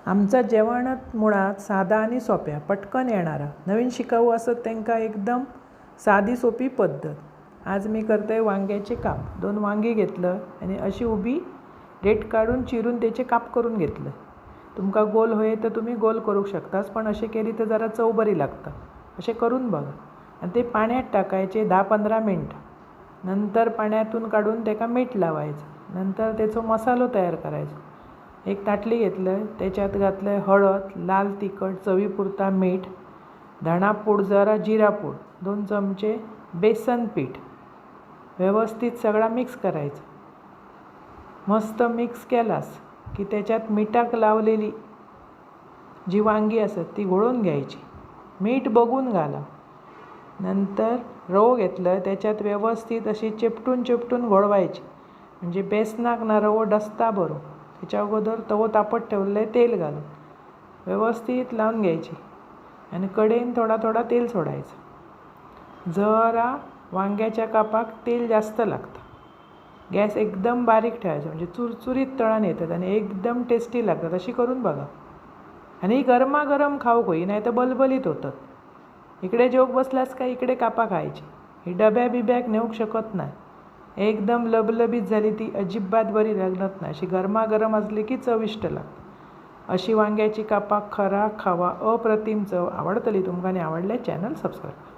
आमचा जेवणात मुळात साधा आणि सोप्या पटकन येणारा नवीन शिकाऊ असत त्यांका एकदम साधी सोपी पद्धत। आज मी करते वांग्याचे काप। 2 वांगी घेतलं आणि अशी उभी देठ काढून चिरून त्याचे काप करून घेतलं। तुमका गोल होय तर तुम्ही गोल करू शकतास, पण असे केली तर जरा चव बरी लागतं। असे करून बघा आणि ते पाण्यात टाकायचे 10-15 मिनिट। नंतर पाण्यातून काढून त्याला मीठ लावायचं। नंतर त्याचा मसालो तयार करायचा। एक ताटली घेतलं, त्याच्यात घातलं हळद, लाल तिखट, चवीपुरता मीठ, धणापूड, जरा जिरापूड, 2 चमचे बेसन पीठ, व्यवस्थित सगळा मिक्स करायचा। मस्त मिक्स केलास की त्याच्यात मिठाक लावलेली जी वांगी असत ती घोळून घ्यायची। मीठ बघून घाला। नंतर रवो घेतलं, त्याच्यात व्यवस्थित अशी चिपटून घोळवायची, म्हणजे बेसनाक ना रवो डसता बरो। त्याच्या अगोदर तवो तापत ठेवले, तेल घालून व्यवस्थित लावून घ्यायची आणि कढईत थोडा तेल सोडायचं। जरा वांग्याच्या कापाक तेल जास्त लागतं। गॅस एकदम बारीक ठेवायचा, म्हणजे चुरचुरीत तळण येतात आणि एकदम टेस्टी लागतात। अशी करून बघा आणि ही गरमागरम खाऊक होई, नाही तर बलबलीत होतात। इकडे जेवक बसलास का इकडे कापा खायची। ही डब्या बिब्याक नेऊक शकत नाही। एकदम लबलबीत झाली ती अजिबात बरी लागत नाही। अशी गरमागरम असली की चविष्ट लागते। अशी वांग्याची कापा खरा खावा, अप्रतिम चव। आवडतली तुमका आणि आवडले चॅनल सबस्क्राईब।